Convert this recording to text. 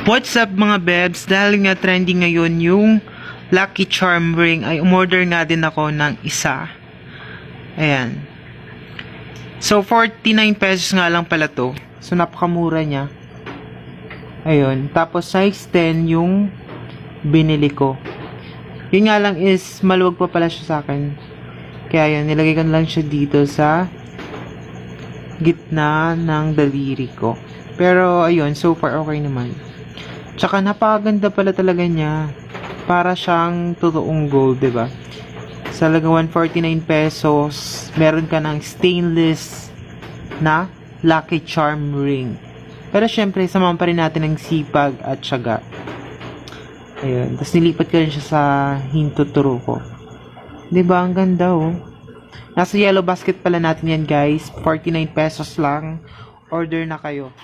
What's up mga bebs? Dahil nga trending ngayon yung Lucky Charm ring, ay umorder nga din ako ng isa. Ayan. So 49 pesos nga lang pala to. So napakamura niya. Ayun. Tapos size 10 yung binili ko. Yun nga lang is maluwag pa pala siya sa akin. Kaya yun, nilagay ko na lang siya dito sa gitna ng daliri ko. Pero ayun, so far okay naman. Tsaka napakaganda pala talaga niya. Para siyang totoong gold, 'di ba? Sa halagang 149 pesos, meron ka ng stainless na Lucky Charm ring. Pero syempre, samahan pa rin natin ng sipag at tiyaga. Ayun, tapos nilipat ko rin siya sa hintuturo ko. 'Di ba? Ang ganda oh. Nasa yellow basket pala natin yan, guys. 49 pesos lang. Order na kayo.